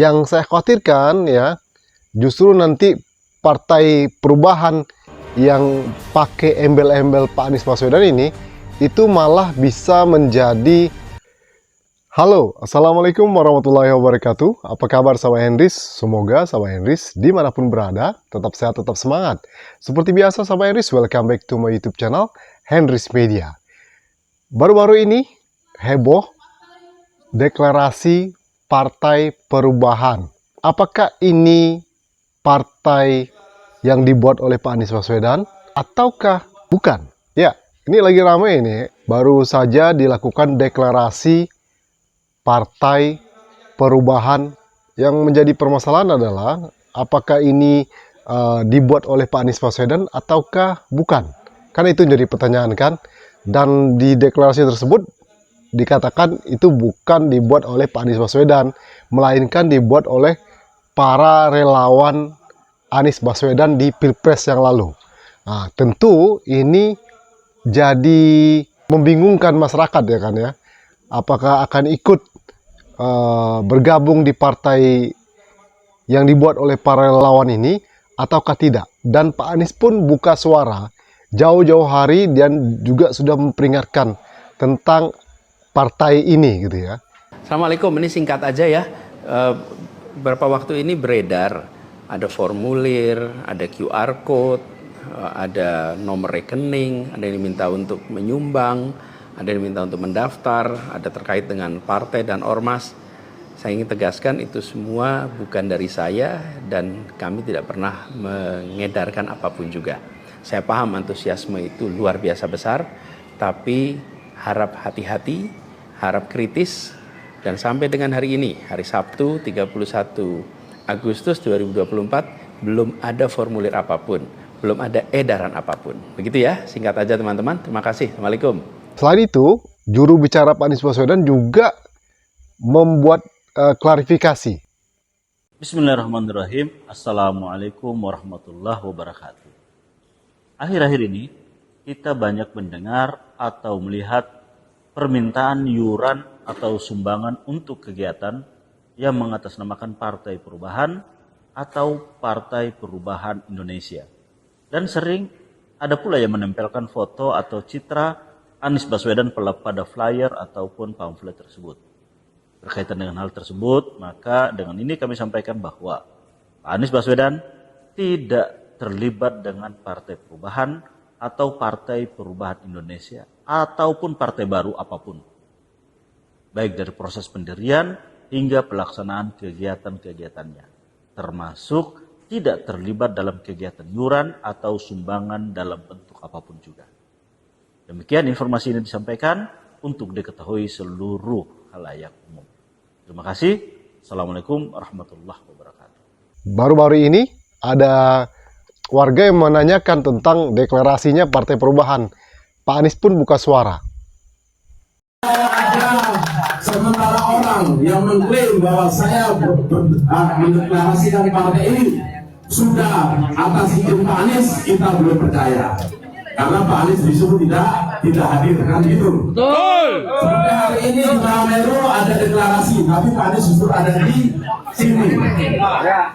Yang saya khawatirkan ya, justru nanti Partai Perubahan yang pakai embel-embel Pak Anies Baswedan ini, itu malah bisa menjadi... Halo, Assalamualaikum warahmatullahi wabarakatuh. Apa kabar sahabat Henrys? Semoga sahabat Henrys dimanapun berada, tetap sehat, tetap semangat. Seperti biasa sahabat Henrys, welcome back to my YouTube channel, Henrys Media. Baru-baru ini, heboh, deklarasi Partai Perubahan. Apakah ini partai yang dibuat oleh Pak Anies Baswedan ataukah bukan? Ya, ini lagi ramai ini. Baru saja dilakukan deklarasi Partai Perubahan. Yang menjadi permasalahan adalah apakah ini dibuat oleh Pak Anies Baswedan ataukah bukan? Kan itu jadi pertanyaan kan? Dan di deklarasi tersebut dikatakan itu bukan dibuat oleh Pak Anies Baswedan, melainkan dibuat oleh para relawan Anies Baswedan di Pilpres yang lalu. Nah, tentu ini jadi membingungkan masyarakat ya kan ya. Apakah akan ikut bergabung di partai yang dibuat oleh para relawan ini ataukah tidak? Dan Pak Anies pun buka suara jauh-jauh hari dan juga sudah memperingatkan tentang partai ini gitu ya. Assalamualaikum, ini singkat aja ya. Beberapa waktu ini beredar ada formulir, ada QR code, ada nomor rekening, ada yang diminta untuk menyumbang, ada yang diminta untuk mendaftar, ada terkait dengan partai dan ormas. Saya ingin tegaskan itu semua bukan dari saya dan kami tidak pernah mengedarkan apapun juga. Saya paham antusiasme itu luar biasa besar, tapi harap hati-hati, harap kritis, dan sampai dengan hari ini, hari Sabtu 31 Agustus 2024, belum ada formulir apapun, belum ada edaran apapun. Begitu ya, singkat aja teman-teman. Terima kasih. Assalamualaikum. Selain itu, juru bicara Pak Anies Baswedan juga membuat klarifikasi. Bismillahirrahmanirrahim. Assalamualaikum warahmatullahi wabarakatuh. Akhir-akhir ini, kita banyak mendengar atau melihat permintaan iuran atau sumbangan untuk kegiatan yang mengatasnamakan Partai Perubahan atau Partai Perubahan Indonesia. Dan sering ada pula yang menempelkan foto atau citra Anies Baswedan pada flyer ataupun pamflet tersebut. Berkaitan dengan hal tersebut, maka dengan ini kami sampaikan bahwa Pak Anies Baswedan tidak terlibat dengan Partai Perubahan atau Partai Perubahan Indonesia ataupun partai baru apapun, baik dari proses pendirian hingga pelaksanaan kegiatan-kegiatannya, termasuk tidak terlibat dalam kegiatan iuran atau sumbangan dalam bentuk apapun juga. Demikian informasi ini disampaikan untuk diketahui seluruh khalayak umum. Terima kasih. Assalamualaikum warahmatullahi wabarakatuh. Baru-baru ini ada warga yang menanyakan tentang deklarasinya Partai Perubahan. Pak Anies pun buka suara. Ada sementara orang yang mengklaim bahwa saya mendeklarasikan partai ini sudah atas izin Pak Anies, kita belum percaya. Karena Pak Anies disuruh tidak hadir, kan gitu. Betul. Seperti hari ini di Mameru ada deklarasi, tapi Pak Anies justru ada di sini.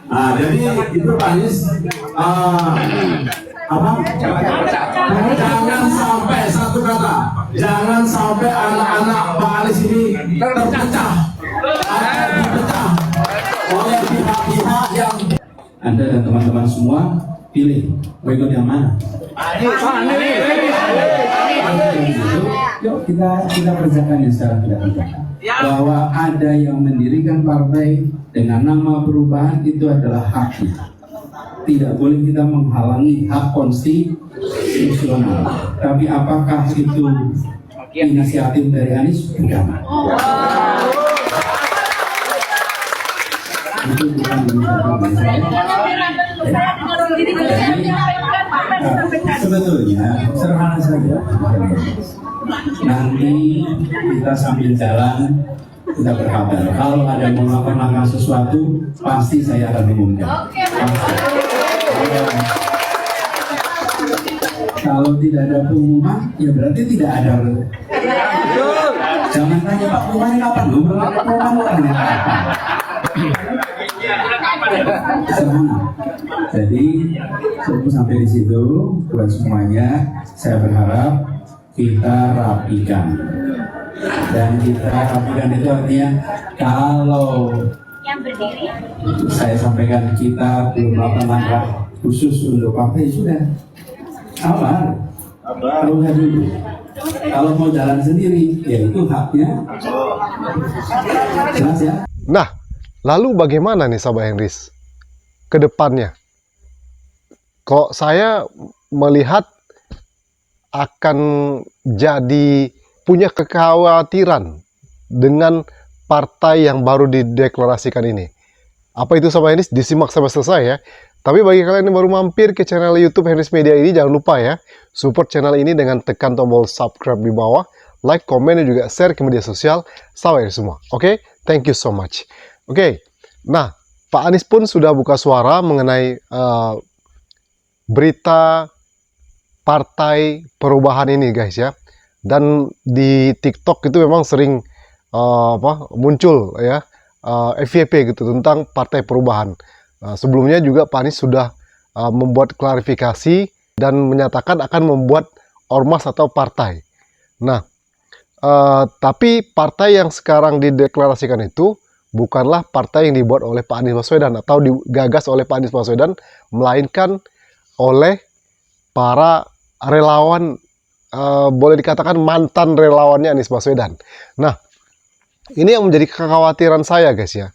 Nah, jadi itu Pak Anies jangan sampai satu kata, jangan sampai anak-anak Pak Anies ini terpecah, akan dipecah oleh pihak-pihak yang... Anda dan teman-teman semua pilih mau ikut yang mana? Yuk kita kerjakan yang secara tidak pidana. Bahwa ada yang mendirikan partai dengan nama perubahan itu adalah hak kita. Tidak boleh kita menghalangi hak konstitusional. Tapi apakah itu inisiatif dari Anies? Bukan. Itu bukan inisiatif dari saya. Sebetulnya sederhana saja. Nanti kita sambil jalan kita berkabar. Kalau ada yang melakukan langkah sesuatu, pasti saya akan umumkan. Kalau tidak ada pengumuman, ya berarti tidak ada. Jangan tanya Pak, pengumumannya kapan? Belum ada pengumuman. Sederhana. Jadi sebelum sampai di situ, buat semuanya, saya berharap kita rapikan. Dan kita rapikan itu artinya kalau saya sampaikan kita belum melakukan langkah khusus untuk partai, sudah sabar, tunggu dulu. Kalau mau jalan sendiri, ya itu haknya. Jelas ya? Nah, lalu bagaimana nih Sahabat Henrys ke depannya? Kok saya melihat akan jadi punya kekhawatiran dengan partai yang baru dideklarasikan ini. Apa itu Sahabat Henrys? Disimak sampai selesai ya. Tapi bagi kalian yang baru mampir ke channel YouTube Henrys Media ini, jangan lupa ya, support channel ini dengan tekan tombol subscribe di bawah, like, komen, dan juga share ke media sosial Sahabat Henrys semua. Oke? Thank you so much. Oke. Nah, Pak Anies pun sudah buka suara mengenai berita Partai Perubahan ini guys ya. Dan di TikTok itu memang sering muncul ya FYP gitu tentang Partai Perubahan. Sebelumnya juga Pak Anies sudah membuat klarifikasi dan menyatakan akan membuat ormas atau partai. Nah, tapi partai yang sekarang dideklarasikan itu bukanlah partai yang dibuat oleh Pak Anies Baswedan atau digagas oleh Pak Anies Baswedan, melainkan oleh para relawan, boleh dikatakan mantan relawannya Anies Baswedan. Nah, ini yang menjadi kekhawatiran saya guys ya.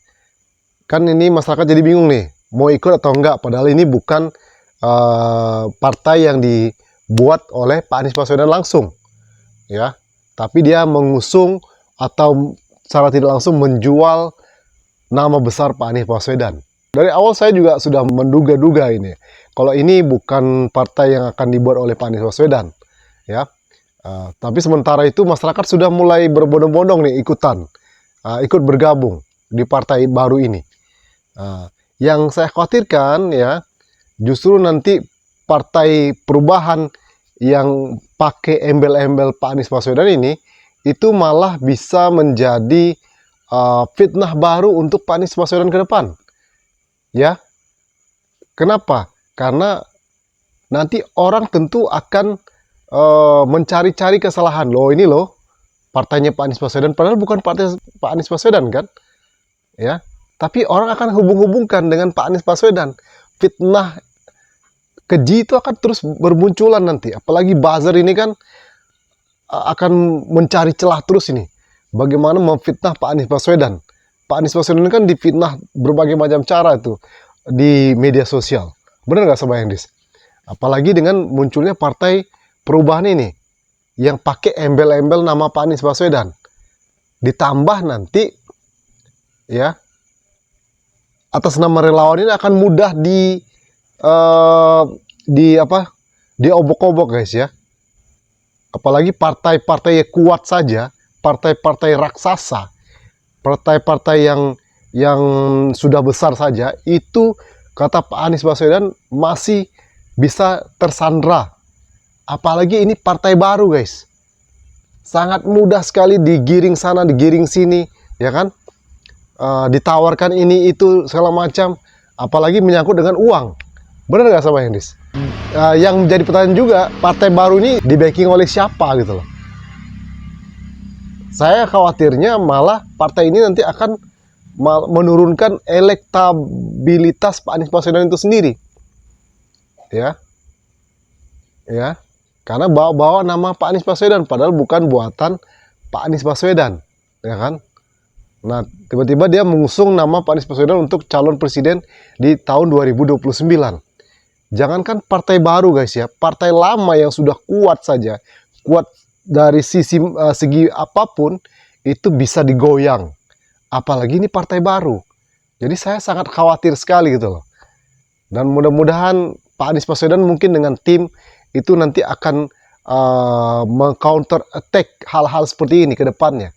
Kan ini masyarakat jadi bingung nih, mau ikut atau enggak, padahal ini bukan partai yang dibuat oleh Pak Anies Baswedan langsung ya, tapi dia mengusung atau secara tidak langsung menjual nama besar Pak Anies Baswedan. Dari awal saya juga sudah menduga-duga ini, kalau ini bukan partai yang akan dibuat oleh Pak Anies Baswedan ya. Tapi sementara itu masyarakat sudah mulai berbondong-bondong nih ikutan, ikut bergabung di partai baru ini. Yang saya khawatirkan ya, justru nanti Partai Perubahan yang pakai embel-embel Pak Anies Baswedan ini, itu malah bisa menjadi fitnah baru untuk Pak Anies Baswedan ke depan. Ya, kenapa? Karena nanti orang tentu akan mencari-cari kesalahan. Loh ini loh, partainya Pak Anies Baswedan, padahal bukan partai Pak Anies Baswedan kan? Ya. Tapi orang akan hubung-hubungkan dengan Pak Anies Baswedan. Fitnah keji itu akan terus bermunculan nanti. Apalagi buzzer ini kan akan mencari celah terus ini. Bagaimana memfitnah Pak Anies Baswedan. Pak Anies Baswedan ini kan difitnah berbagai macam cara itu di media sosial. Benar nggak Sahabat Henrys? Apalagi dengan munculnya Partai Perubahan ini yang pakai embel-embel nama Pak Anies Baswedan. Ditambah nanti ya, atas nama relawan ini akan mudah diobok-obok guys ya. Apalagi partai-partai yang kuat saja, partai-partai raksasa, partai-partai yang sudah besar saja, itu kata Pak Anies Baswedan masih bisa tersandra. Apalagi ini partai baru guys, sangat mudah sekali digiring sana, digiring sini, ya kan? Ditawarkan ini itu segala macam, apalagi menyangkut dengan uang. Benar nggak Sahabat Henrys? Yang menjadi pertanyaan juga, partai baru ini di backing oleh siapa gitu loh. Saya khawatirnya malah partai ini nanti akan menurunkan elektabilitas Pak Anies Baswedan itu sendiri. Ya. Ya. Karena bawa nama Pak Anies Baswedan padahal bukan buatan Pak Anies Baswedan, ya kan? Nah, tiba-tiba dia mengusung nama Pak Anies Baswedan untuk calon presiden di tahun 2029. Jangankan partai baru guys ya, partai lama yang sudah kuat saja, kuat dari segi apapun, itu bisa digoyang. Apalagi ini partai baru. Jadi saya sangat khawatir sekali gitu loh. Dan mudah-mudahan Pak Anies Baswedan mungkin dengan tim itu nanti akan meng-counter attack hal-hal seperti ini ke depannya.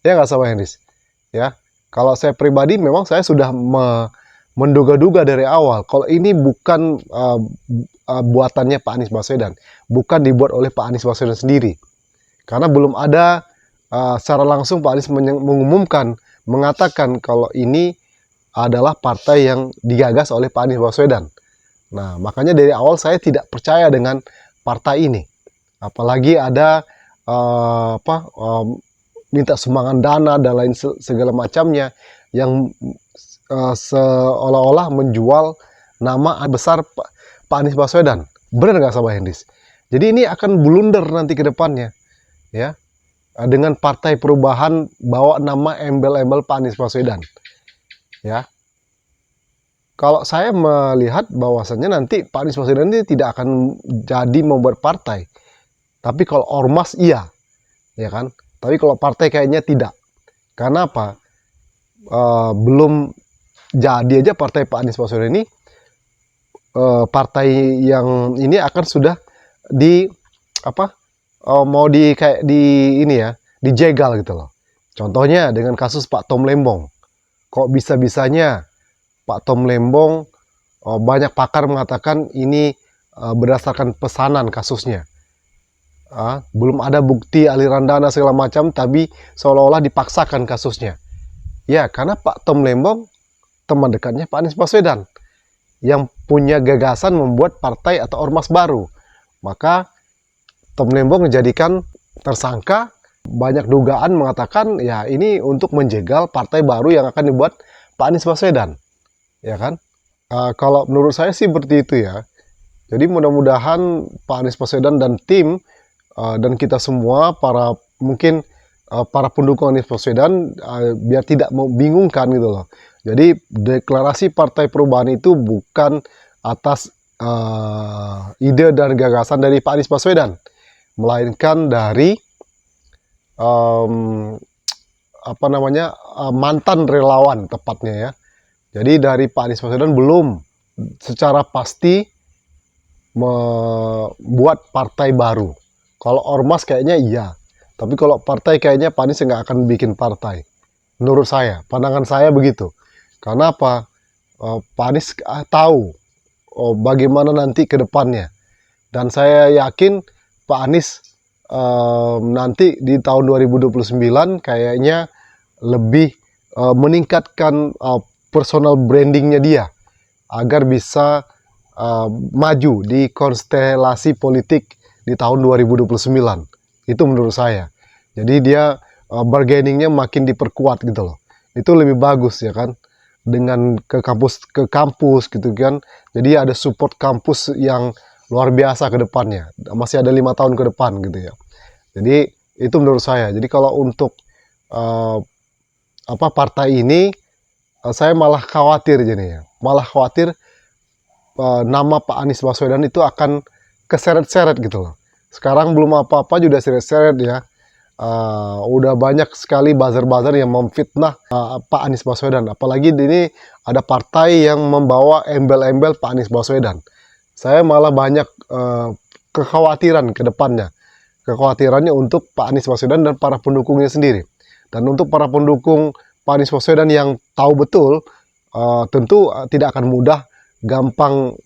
Ya nggak Sahabat Henrys? Ya, kalau saya pribadi memang saya sudah menduga-duga dari awal kalau ini bukan buatannya Pak Anies Baswedan, bukan dibuat oleh Pak Anies Baswedan sendiri. Karena belum ada secara langsung Pak Anies mengumumkan, mengatakan kalau ini adalah partai yang digagas oleh Pak Anies Baswedan. Nah, makanya dari awal saya tidak percaya dengan partai ini. Apalagi ada minta sumbangan dana dan lain segala macamnya yang seolah-olah menjual nama besar Pak Anies Baswedan. Benar nggak Sahabat Hendis? Jadi ini akan blunder nanti ke depannya, ya, dengan Partai Perubahan bawa nama embel-embel Pak Anies Baswedan, ya. Kalau saya melihat bahwasannya nanti Pak Anies Baswedan ini tidak akan jadi membuat partai, tapi kalau ormas iya, ya kan. Tapi kalau partai kayaknya tidak. Karena apa? Belum jadi aja partai Pak Anies Baswedan ini, partai yang ini akan sudah mau dijegal gitu loh. Contohnya dengan kasus Pak Tom Lembong. Kok bisa-bisanya Pak Tom Lembong, banyak pakar mengatakan ini berdasarkan pesanan kasusnya. Belum ada bukti aliran dana segala macam, tapi seolah-olah dipaksakan kasusnya. Ya, karena Pak Tom Lembong teman dekatnya Pak Anies Baswedan yang punya gagasan membuat partai atau ormas baru. Maka Tom Lembong dijadikan tersangka, banyak dugaan mengatakan ya ini untuk menjegal partai baru yang akan dibuat Pak Anies Baswedan. Ya kan? Kalau menurut saya sih seperti itu ya. Jadi mudah-mudahan Pak Anies Baswedan dan tim dan kita semua para pendukung Anies Baswedan biar tidak membingungkan gitu loh. Jadi deklarasi Partai Perubahan itu bukan atas ide dan gagasan dari Pak Anies Baswedan, melainkan dari mantan relawan tepatnya ya. Jadi dari Pak Anies Baswedan belum secara pasti membuat partai baru. Kalau ormas kayaknya iya, tapi kalau partai kayaknya Pak Anies nggak akan bikin partai. Menurut saya, pandangan saya begitu. Karena apa? Pak Anies tahu bagaimana nanti ke depannya. Dan saya yakin Pak Anies nanti di tahun 2029 kayaknya lebih meningkatkan personal brandingnya dia agar bisa maju di konstelasi politik di tahun 2029. Itu menurut saya. Jadi dia bargainingnya makin diperkuat gitu loh. Itu lebih bagus ya kan, dengan ke kampus gitu kan. Jadi ada support kampus yang luar biasa ke depannya. Masih ada 5 tahun ke depan gitu ya. Jadi itu menurut saya. Jadi kalau untuk partai ini, saya malah khawatir jadinya. Malah khawatir nama Pak Anies Baswedan itu akan keseret-seret gitu loh. Sekarang belum apa-apa juga seret-seret ya. Udah banyak sekali buzzer-buzzer yang memfitnah Pak Anies Baswedan. Apalagi ini ada partai yang membawa embel-embel Pak Anies Baswedan. Saya malah banyak kekhawatiran ke depannya. Kekhawatirannya untuk Pak Anies Baswedan dan para pendukungnya sendiri. Dan untuk para pendukung Pak Anies Baswedan yang tahu betul, tentu tidak akan mudah, gampang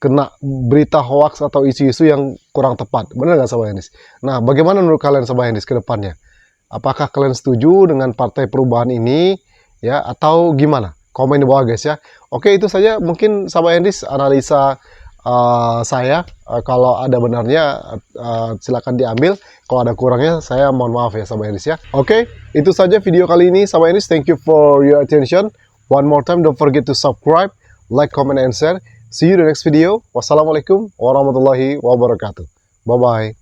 kena berita hoax atau isu-isu yang kurang tepat. Benar nggak Sahabat Hendis? Nah, bagaimana menurut kalian Sahabat Hendis ke depannya? Apakah kalian setuju dengan Partai Perubahan ini ya, atau gimana? Komen di bawah guys ya. Oke, itu saja mungkin Sahabat Hendis analisa saya. Kalau ada benarnya silakan diambil. Kalau ada kurangnya saya mohon maaf ya Sahabat Hendis ya. Oke, itu saja video kali ini Sahabat Hendis. Thank you for your attention. One more time, don't forget to subscribe, like, comment, and share. See you in the next video. Wassalamualaikum warahmatullahi wabarakatuh. Bye-bye.